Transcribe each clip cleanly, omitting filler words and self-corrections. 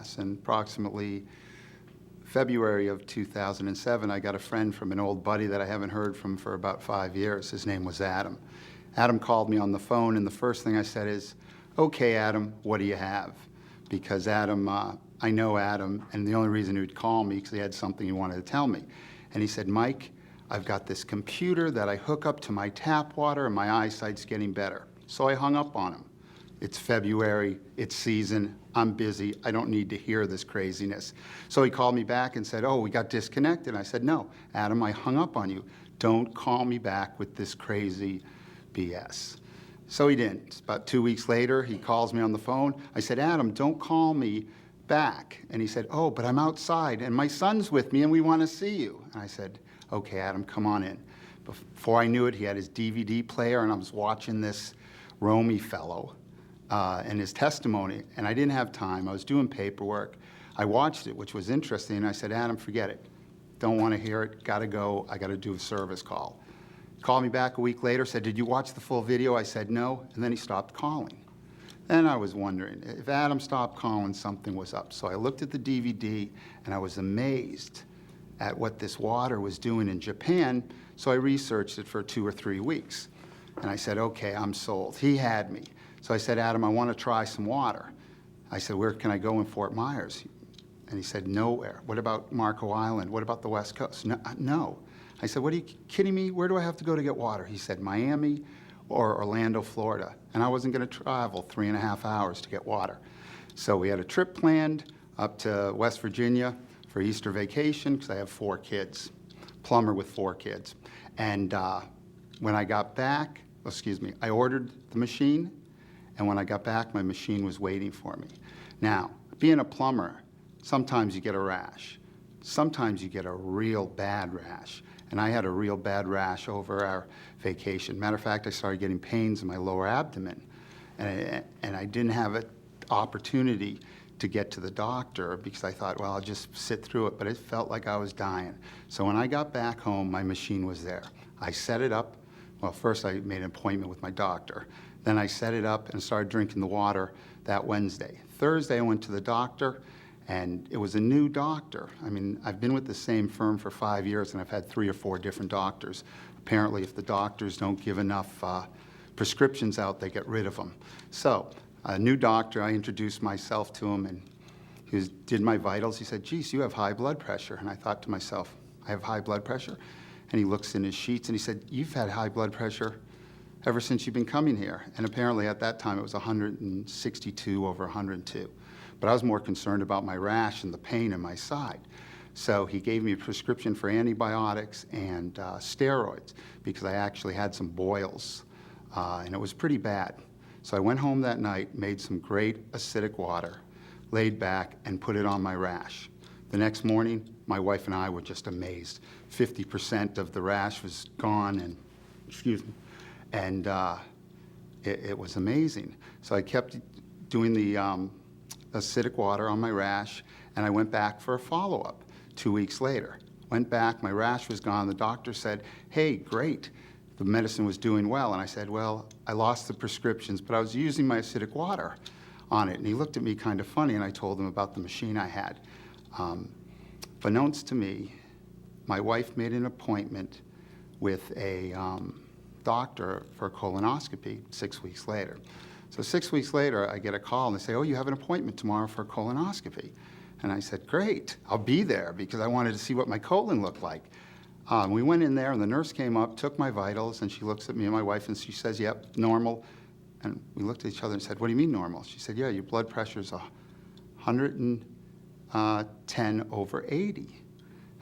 laughs. And approximately February of 2007, I got a friend from an old buddy that I haven't heard from for about 5 years. His name was Adam. Adam called me on the phone, and the first thing I said is, "Okay, Adam, what do you have?" Because Adam, I know Adam, and the only reason he would call me because he had something he wanted to tell me. And he said, "Mike, I've got this computer that I hook up to my tap water, and my eyesight's getting better." So I hung up on him. It's February, it's season, I'm busy, I don't need to hear this craziness. So he called me back and said, "Oh, we got disconnected." I said, "No, Adam, I hung up on you. Don't call me back with this crazy BS." So he didn't. About 2 weeks later, he calls me on the phone. I said, "Adam, don't call me back." And he said, "Oh, but I'm outside and my son's with me and we want to see you." And I said, "Okay, Adam, come on in." Before I knew it, he had his DVD player and I was watching this Romy fellow and his testimony, and I didn't have time. I was doing paperwork. I watched it, which was interesting, and I said, "Adam, forget it. Don't want to hear it. Got to go. I got to do a service call." He called me back a week later, said, "Did you watch the full video?" I said, "No," and then he stopped calling. Then I was wondering, if Adam stopped calling, something was up. So I looked at the DVD, and I was amazed at what this water was doing in Japan, so I researched it for 2 or 3 weeks. And I said, "Okay, I'm sold." He had me. So I said, "Adam, I want to try some water." I said, "Where can I go in Fort Myers?" And he said, "Nowhere." "What about Marco Island? What about the West Coast?" No. I said, "What, are you kidding me? Where do I have to go to get water?" He said, "Miami or Orlando, Florida." And I wasn't going to travel 3.5 hours to get water. So we had a trip planned up to West Virginia for Easter vacation because I have 4 kids, Plumber with 4 kids. And when I got back, I ordered the machine, and when I got back, my machine was waiting for me. Now, being a plumber, sometimes you get a rash. Sometimes you get a real bad rash. And I had a real bad rash over our vacation. Matter of fact, I started getting pains in my lower abdomen. And I didn't have an opportunity to get to the doctor because I thought, well, I'll just sit through it. But it felt like I was dying. So when I got back home, my machine was there. I set it up. Well, first I made an appointment with my doctor. Then I set it up and started drinking the water that Wednesday. Thursday, I went to the doctor, and it was a new doctor. I mean, I've been with the same firm for 5 years, and I've had 3 or 4 different doctors. Apparently, if the doctors don't give enough prescriptions out, they get rid of them. So, a new doctor, I introduced myself to him, and he did my vitals. He said, "Geez, you have high blood pressure." And I thought to myself, I have high blood pressure? And he looks in his sheets, and he said, "You've had high blood pressure ever since you've been coming here." And apparently at that time it was 162 over 102. But I was more concerned about my rash and the pain in my side. So he gave me a prescription for antibiotics and steroids because I actually had some boils, and it was pretty bad. So I went home that night, made some great acidic water, laid back, and put it on my rash. The next morning, my wife and I were just amazed. 50% of the rash was gone, and, it was amazing. So I kept doing the acidic water on my rash, and I went back for a follow-up 2 weeks later. Went back, my rash was gone. The doctor said, "Hey, great, the medicine was doing well." And I said, "Well, I lost the prescriptions, but I was using my acidic water on it." And he looked at me kind of funny, and I told him about the machine I had. Beknownst to me, my wife made an appointment with a doctor for a colonoscopy 6 weeks later. So 6 weeks later, I get a call, and they say, "Oh, you have an appointment tomorrow for a colonoscopy." And I said, "Great, I'll be there," because I wanted to see what my colon looked like. We went in there, and the nurse came up, took my vitals, and she looks at me and my wife, and she says, "Yep, normal." And we looked at each other and said, "What do you mean normal?" She said, "Yeah, your blood pressure's 110 over 80.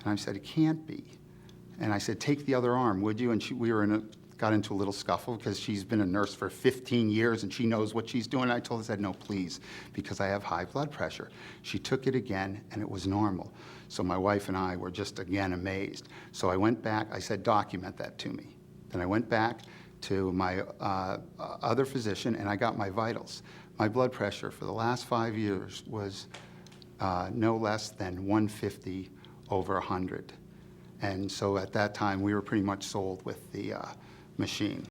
And I said, "It can't be." And I said, "Take the other arm, would you?" And we got into a little scuffle because she's been a nurse for 15 years and she knows what she's doing. I told her, I said, "No, please, because I have high blood pressure." She took it again, and it was normal. So my wife and I were just again amazed. So I went back. I said, "Document that to me." Then I went back to my other physician, and I got my vitals. My blood pressure for the last 5 years was no less than 150 over 100. And so at that time, we were pretty much sold with the machine.